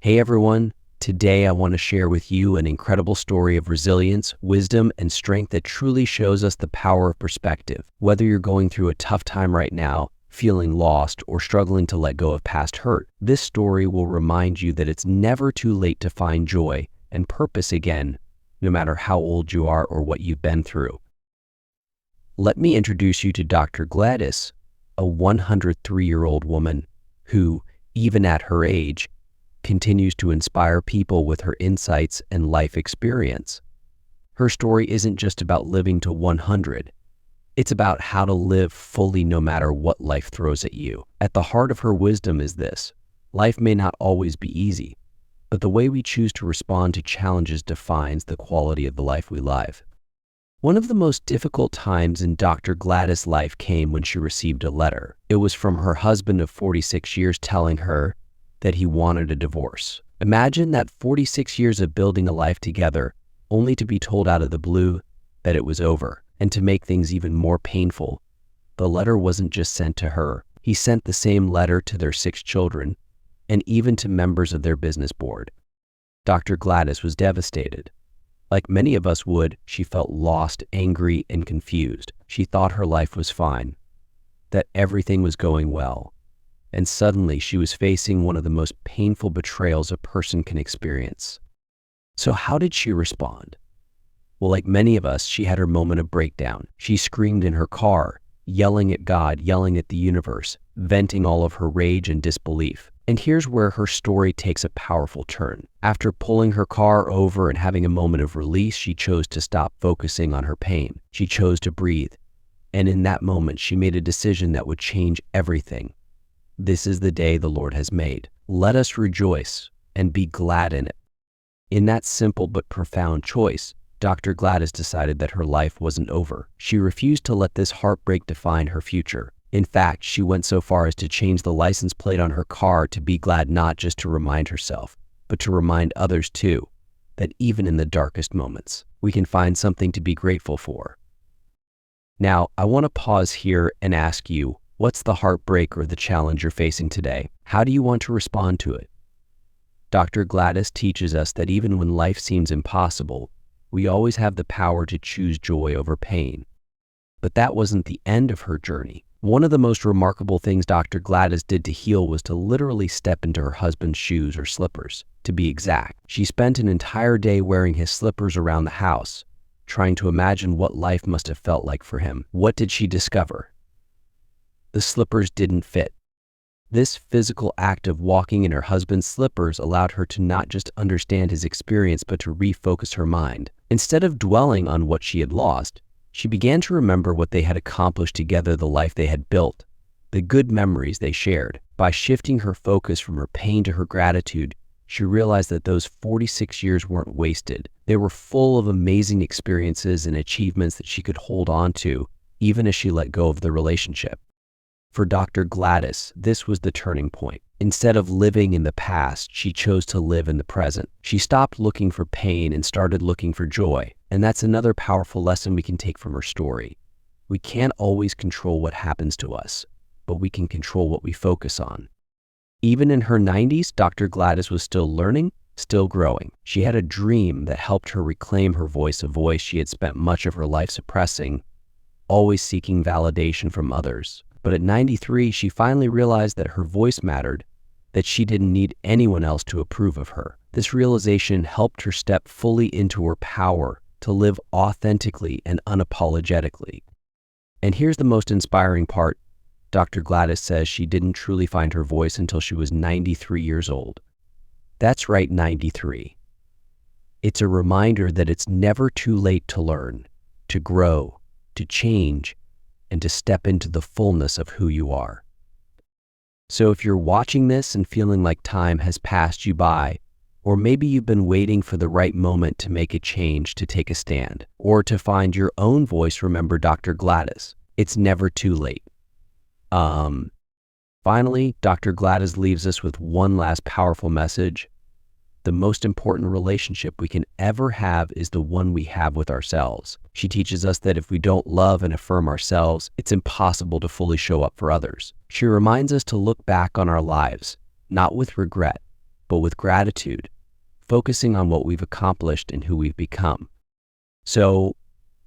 Hey everyone, today I want to share with you an incredible story of resilience, wisdom, and strength that truly shows us the power of perspective. Whether you're going through a tough time right now, feeling lost, or struggling to let go of past hurt, this story will remind you that it's never too late to find joy and purpose again, no matter how old you are or what you've been through. Let me introduce you to Dr. Gladys, a 103-year-old woman who, even at her age, continues to inspire people with her insights and life experience. Her story isn't just about living to 100. It's about how to live fully no matter what life throws at you. At the heart of her wisdom is this: life may not always be easy, but the way we choose to respond to challenges defines the quality of the life we live. One of the most difficult times in Dr. Gladys' life came when she received a letter. It was from her husband of 46 years telling her that he wanted a divorce. Imagine that 46 years of building a life together, only to be told out of the blue that it was over. And to make things even more painful, the letter wasn't just sent to her. He sent the same letter to their 6 children and even to members of their business board. Dr. Gladys was devastated. Like many of us would, she felt lost, angry, and confused. She thought her life was fine, that everything was going well. And suddenly she was facing one of the most painful betrayals a person can experience. So how did she respond? Well, like many of us, she had her moment of breakdown. She screamed in her car, yelling at God, yelling at the universe, venting all of her rage and disbelief. And here's where her story takes a powerful turn. After pulling her car over and having a moment of release, she chose to stop focusing on her pain. She chose to breathe. And in that moment, she made a decision that would change everything. This is the day the Lord has made. Let us rejoice and be glad in it. In that simple but profound choice, Dr. Gladys decided that her life wasn't over. She refused to let this heartbreak define her future. In fact, she went so far as to change the license plate on her car to be glad, not just to remind herself, but to remind others too, that even in the darkest moments, we can find something to be grateful for. Now, I want to pause here and ask you, what's the heartbreak or the challenge you're facing today? How do you want to respond to it? Dr. Gladys teaches us that even when life seems impossible, we always have the power to choose joy over pain. But that wasn't the end of her journey. One of the most remarkable things Dr. Gladys did to heal was to literally step into her husband's shoes, or slippers, to be exact. She spent an entire day wearing his slippers around the house, trying to imagine what life must have felt like for him. What did she discover? The slippers didn't fit. This physical act of walking in her husband's slippers allowed her to not just understand his experience, but to refocus her mind. Instead of dwelling on what she had lost, she began to remember what they had accomplished together, the life they had built, the good memories they shared. By shifting her focus from her pain to her gratitude, she realized that those 46 years weren't wasted. They were full of amazing experiences and achievements that she could hold on to, even as she let go of the relationship. For Dr. Gladys, this was the turning point. Instead of living in the past, she chose to live in the present. She stopped looking for pain and started looking for joy. And that's another powerful lesson we can take from her story. We can't always control what happens to us, but we can control what we focus on. Even in her 90s, Dr. Gladys was still learning, still growing. She had a dream that helped her reclaim her voice, a voice she had spent much of her life suppressing, always seeking validation from others. But at 93, she finally realized that her voice mattered, that she didn't need anyone else to approve of her. This realization helped her step fully into her power to live authentically and unapologetically. And here's the most inspiring part. Dr. Gladys says she didn't truly find her voice until she was 93 years old. That's right, 93. It's a reminder that it's never too late to learn, to grow, to change, and to step into the fullness of who you are. So if you're watching this and feeling like time has passed you by, or maybe you've been waiting for the right moment to make a change, to take a stand, or to find your own voice, remember Dr. Gladys. It's never too late. Finally, Dr. Gladys leaves us with one last powerful message. The most important relationship we can ever have is the one we have with ourselves. She teaches us that if we don't love and affirm ourselves, it's impossible to fully show up for others. She reminds us to look back on our lives, not with regret, but with gratitude, focusing on what we've accomplished and who we've become. So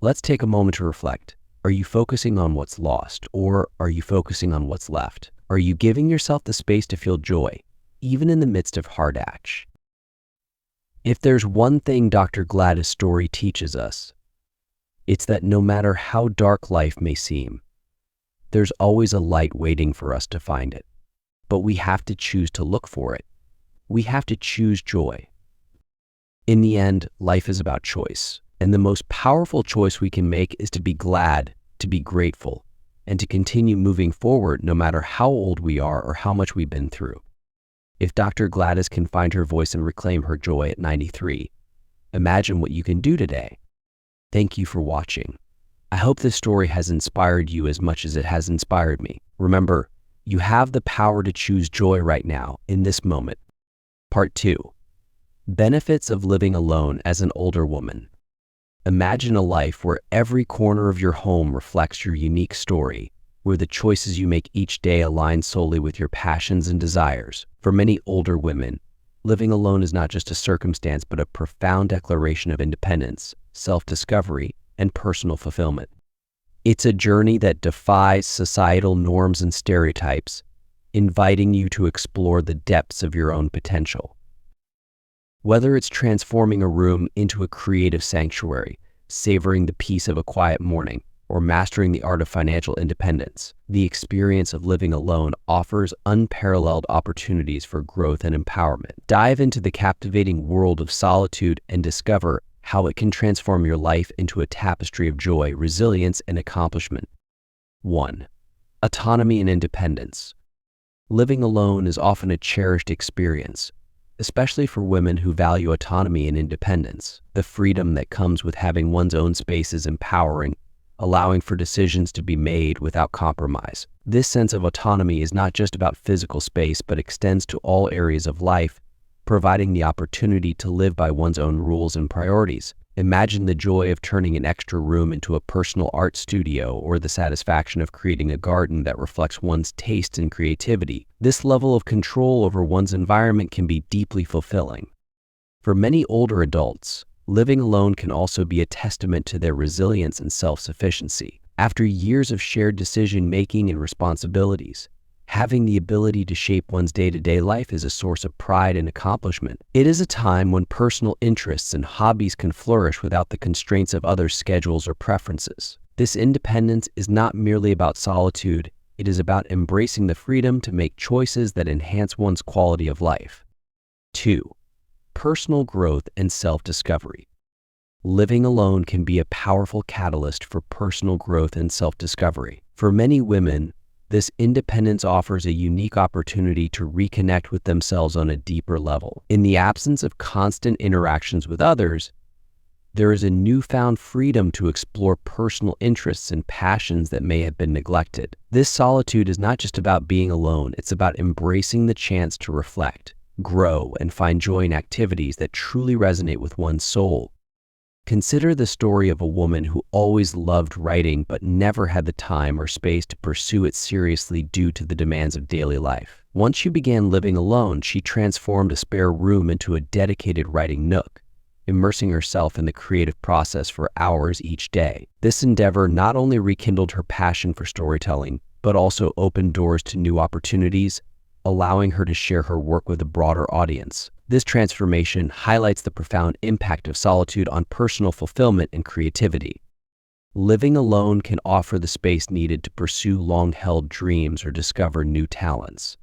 let's take a moment to reflect. Are you focusing on what's lost, or are you focusing on what's left? Are you giving yourself the space to feel joy, even in the midst of hardship? If there's one thing Dr. Gladys' story teaches us, it's that no matter how dark life may seem, there's always a light waiting for us to find it. But we have to choose to look for it. We have to choose joy. In the end, life is about choice. And the most powerful choice we can make is to be glad, to be grateful, and to continue moving forward no matter how old we are or how much we've been through. If Dr. Gladys can find her voice and reclaim her joy at 93, imagine what you can do today. Thank you for watching. I hope this story has inspired you as much as it has inspired me. Remember, you have the power to choose joy right now, in this moment. Part 2. Benefits of living alone as an older woman. Imagine a life where every corner of your home reflects your unique story, where the choices you make each day align solely with your passions and desires. For many older women, living alone is not just a circumstance, but a profound declaration of independence, self-discovery, and personal fulfillment. It's a journey that defies societal norms and stereotypes, inviting you to explore the depths of your own potential. Whether it's transforming a room into a creative sanctuary, savoring the peace of a quiet morning, or mastering the art of financial independence, the experience of living alone offers unparalleled opportunities for growth and empowerment. Dive into the captivating world of solitude and discover how it can transform your life into a tapestry of joy, resilience, and accomplishment. 1. Autonomy and independence. Living alone is often a cherished experience, especially for women who value autonomy and independence. The freedom that comes with having one's own space is empowering, allowing for decisions to be made without compromise. This sense of autonomy is not just about physical space, but extends to all areas of life, providing the opportunity to live by one's own rules and priorities. Imagine the joy of turning an extra room into a personal art studio, or the satisfaction of creating a garden that reflects one's taste and creativity. This level of control over one's environment can be deeply fulfilling. For many older adults, living alone can also be a testament to their resilience and self-sufficiency. After years of shared decision-making and responsibilities, having the ability to shape one's day-to-day life is a source of pride and accomplishment. It is a time when personal interests and hobbies can flourish without the constraints of others' schedules or preferences. This independence is not merely about solitude, it is about embracing the freedom to make choices that enhance one's quality of life. 2. Personal growth and self-discovery. Living alone can be a powerful catalyst for personal growth and self-discovery. For many women, this independence offers a unique opportunity to reconnect with themselves on a deeper level. In the absence of constant interactions with others, there is a newfound freedom to explore personal interests and passions that may have been neglected. This solitude is not just about being alone, it's about embracing the chance to reflect, grow, and find joy in activities that truly resonate with one's soul. Consider the story of a woman who always loved writing but never had the time or space to pursue it seriously due to the demands of daily life. Once she began living alone, she transformed a spare room into a dedicated writing nook, immersing herself in the creative process for hours each day. This endeavor not only rekindled her passion for storytelling, but also opened doors to new opportunities, allowing her to share her work with a broader audience. This transformation highlights the profound impact of solitude on personal fulfillment and creativity. Living alone can offer the space needed to pursue long-held dreams or discover new talents.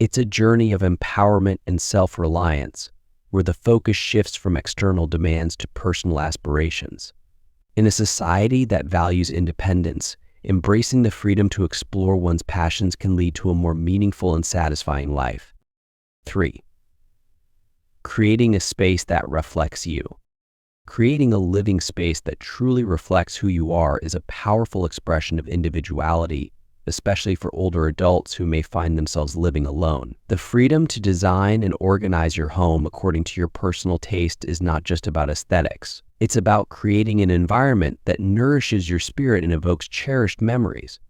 It's a journey of empowerment and self-reliance, where the focus shifts from external demands to personal aspirations. In a society that values independence, embracing the freedom to explore one's passions can lead to a more meaningful and satisfying life. 3. Creating a space that reflects you. Creating a living space that truly reflects who you are is a powerful expression of individuality, especially for older adults who may find themselves living alone. The freedom to design and organize your home according to your personal taste is not just about aesthetics. It's about creating an environment that nourishes your spirit and evokes cherished memories.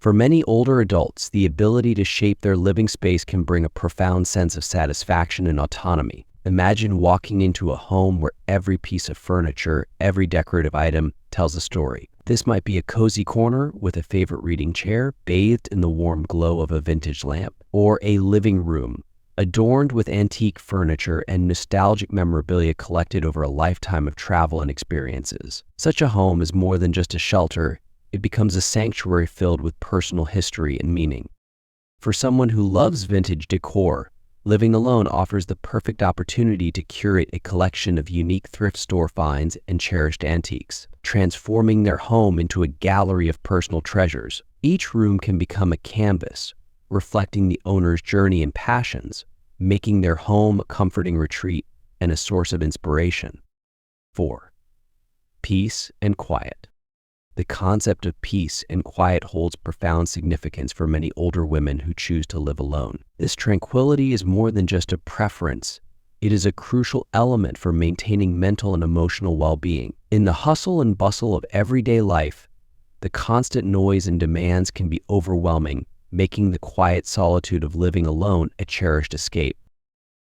For many older adults, the ability to shape their living space can bring a profound sense of satisfaction and autonomy. Imagine walking into a home where every piece of furniture, every decorative item tells a story. This might be a cozy corner with a favorite reading chair bathed in the warm glow of a vintage lamp, or a living room adorned with antique furniture and nostalgic memorabilia collected over a lifetime of travel and experiences. Such a home is more than just a shelter. It becomes a sanctuary filled with personal history and meaning. For someone who loves vintage decor, living alone offers the perfect opportunity to curate a collection of unique thrift store finds and cherished antiques, transforming their home into a gallery of personal treasures. Each room can become a canvas, reflecting the owner's journey and passions, making their home a comforting retreat and a source of inspiration. 4. Peace and quiet. The concept of peace and quiet holds profound significance for many older women who choose to live alone. This tranquility is more than just a preference. It is a crucial element for maintaining mental and emotional well-being. In the hustle and bustle of everyday life, the constant noise and demands can be overwhelming, making the quiet solitude of living alone a cherished escape.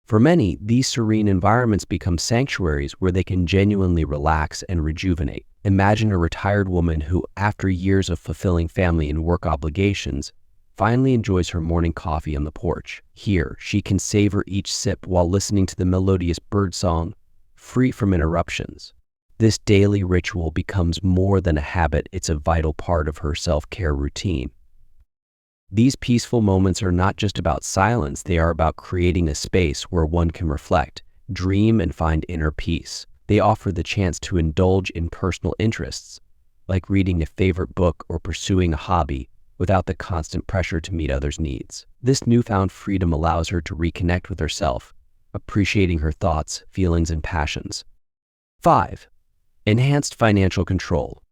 For many, these serene environments become sanctuaries where they can genuinely relax and rejuvenate. Imagine a retired woman who, after years of fulfilling family and work obligations, finally enjoys her morning coffee on the porch. Here, she can savor each sip while listening to the melodious birdsong, free from interruptions. This daily ritual becomes more than a habit, it's a vital part of her self-care routine. These peaceful moments are not just about silence, they are about creating a space where one can reflect, dream, and find inner peace. They offer the chance to indulge in personal interests, like reading a favorite book or pursuing a hobby, without the constant pressure to meet others' needs. This newfound freedom allows her to reconnect with herself, appreciating her thoughts, feelings, and passions. 5. Enhanced financial control.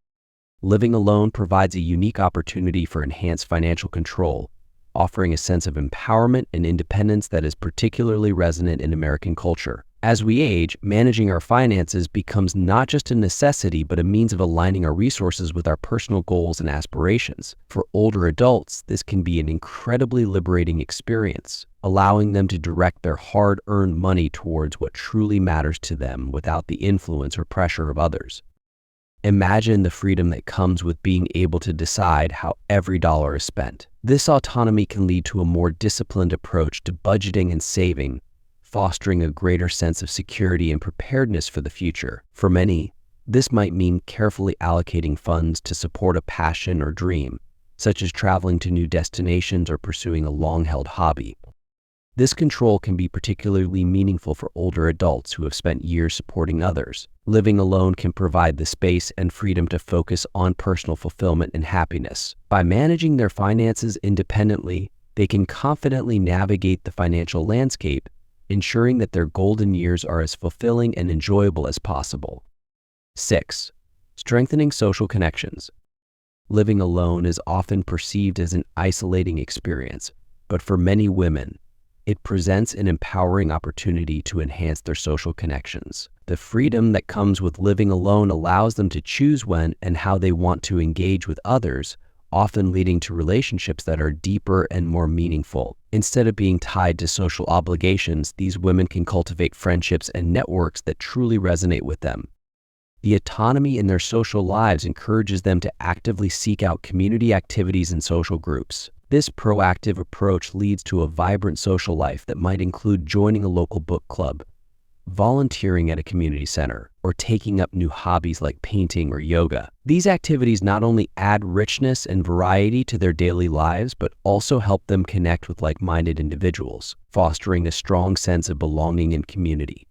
Living alone provides a unique opportunity for enhanced financial control, offering a sense of empowerment and independence that is particularly resonant in American culture. As we age, managing our finances becomes not just a necessity, but a means of aligning our resources with our personal goals and aspirations. For older adults, this can be an incredibly liberating experience, allowing them to direct their hard-earned money towards what truly matters to them without the influence or pressure of others. Imagine the freedom that comes with being able to decide how every dollar is spent. This autonomy can lead to a more disciplined approach to budgeting and saving, fostering a greater sense of security and preparedness for the future. For many, this might mean carefully allocating funds to support a passion or dream, such as traveling to new destinations or pursuing a long-held hobby. This control can be particularly meaningful for older adults who have spent years supporting others. Living alone can provide the space and freedom to focus on personal fulfillment and happiness. By managing their finances independently, they can confidently navigate the financial landscape, ensuring that their golden years are as fulfilling and enjoyable as possible. 6. Strengthening social connections. Living alone is often perceived as an isolating experience, but for many women, it presents an empowering opportunity to enhance their social connections. The freedom that comes with living alone allows them to choose when and how they want to engage with others, often leading to relationships that are deeper and more meaningful. Instead of being tied to social obligations, these women can cultivate friendships and networks that truly resonate with them. The autonomy in their social lives encourages them to actively seek out community activities and social groups. This proactive approach leads to a vibrant social life that might include joining a local book club, volunteering at a community center, or taking up new hobbies like painting or yoga. These activities not only add richness and variety to their daily lives, but also help them connect with like-minded individuals, fostering a strong sense of belonging and community.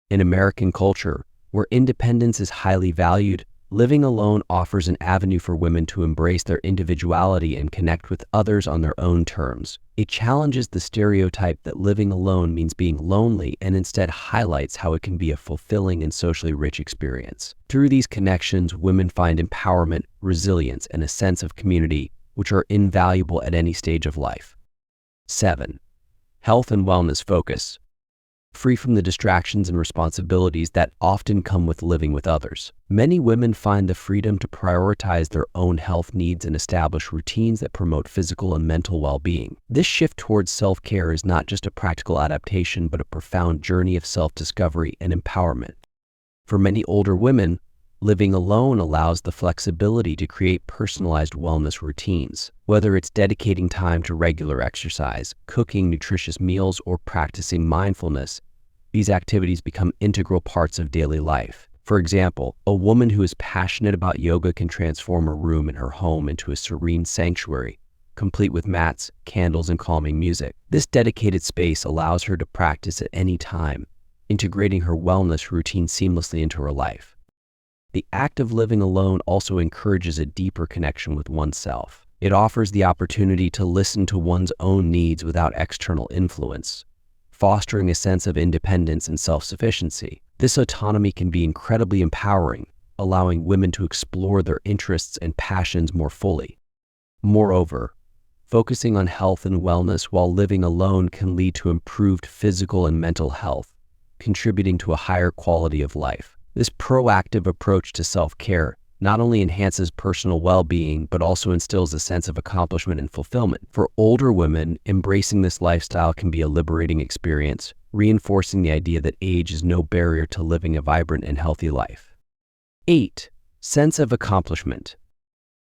In American culture, where independence is highly valued, living alone offers an avenue for women to embrace their individuality and connect with others on their own terms. It challenges the stereotype that living alone means being lonely and instead highlights how it can be a fulfilling and socially rich experience. Through these connections, women find empowerment, resilience, and a sense of community, which are invaluable at any stage of life. 7. Health and wellness focus. free from the distractions and responsibilities that often come with living with others. Many women find the freedom to prioritize their own health needs and establish routines that promote physical and mental well-being. This shift towards self-care is not just a practical adaptation, but a profound journey of self-discovery and empowerment. For many older women, living alone allows the flexibility to create personalized wellness routines. Whether it's dedicating time to regular exercise, cooking nutritious meals, or practicing mindfulness, these activities become integral parts of daily life. For example, a woman who is passionate about yoga can transform a room in her home into a serene sanctuary, complete with mats, candles, and calming music. This dedicated space allows her to practice at any time, integrating her wellness routine seamlessly into her life. The act of living alone also encourages a deeper connection with oneself. It offers the opportunity to listen to one's own needs without external influence, fostering a sense of independence and self-sufficiency. This autonomy can be incredibly empowering, allowing women to explore their interests and passions more fully. Moreover, focusing on health and wellness while living alone can lead to improved physical and mental health, contributing to a higher quality of life. This proactive approach to self-care not only enhances personal well-being, but also instills a sense of accomplishment and fulfillment. For older women, embracing this lifestyle can be a liberating experience, reinforcing the idea that age is no barrier to living a vibrant and healthy life. 8. Sense of accomplishment.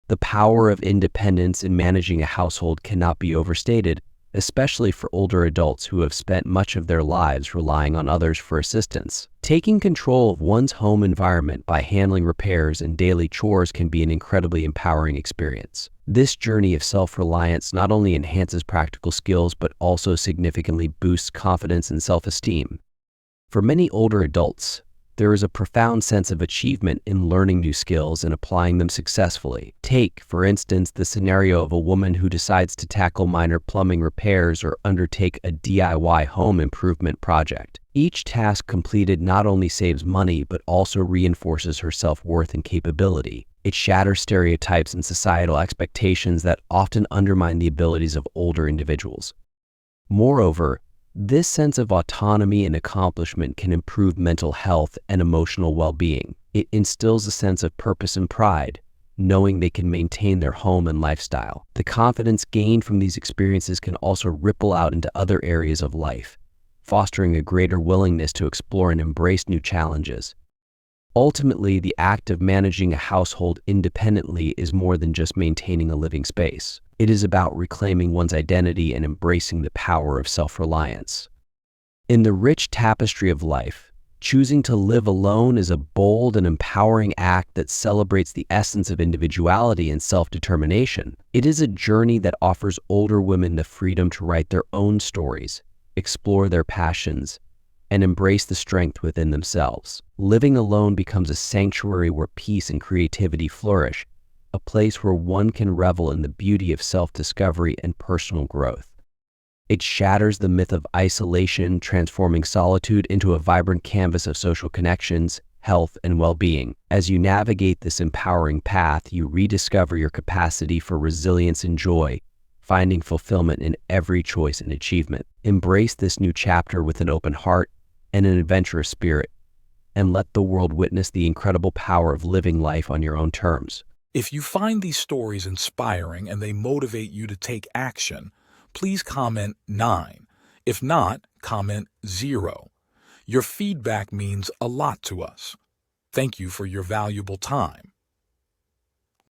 The power of independence in managing a household cannot be overstated, especially for older adults who have spent much of their lives relying on others for assistance. Taking control of one's home environment by handling repairs and daily chores can be an incredibly empowering experience. This journey of self-reliance not only enhances practical skills, but also significantly boosts confidence and self-esteem. For many older adults, there is a profound sense of achievement in learning new skills and applying them successfully. Take, for instance, the scenario of a woman who decides to tackle minor plumbing repairs or undertake a DIY home improvement project. Each task completed not only saves money, but also reinforces her self-worth and capability. It shatters stereotypes and societal expectations that often undermine the abilities of older individuals. Moreover, this sense of autonomy and accomplishment can improve mental health and emotional well-being. It instills a sense of purpose and pride, knowing they can maintain their home and lifestyle. The confidence gained from these experiences can also ripple out into other areas of life, fostering a greater willingness to explore and embrace new challenges. Ultimately, the act of managing a household independently is more than just maintaining a living space. It is about reclaiming one's identity and embracing the power of self-reliance. In the rich tapestry of life, choosing to live alone is a bold and empowering act that celebrates the essence of individuality and self-determination. It is a journey that offers older women the freedom to write their own stories, explore their passions, and embrace the strength within themselves. Living alone becomes a sanctuary where peace and creativity flourish, a place where one can revel in the beauty of self-discovery and personal growth. It shatters the myth of isolation, transforming solitude into a vibrant canvas of social connections, health, and well-being. As you navigate this empowering path, you rediscover your capacity for resilience and joy, finding fulfillment in every choice and achievement. Embrace this new chapter with an open heart and an adventurous spirit, and let the world witness the incredible power of living life on your own terms. If you find these stories inspiring and they motivate you to take action, please comment 9. If not, comment 0. Your feedback means a lot to us. Thank you for your valuable time.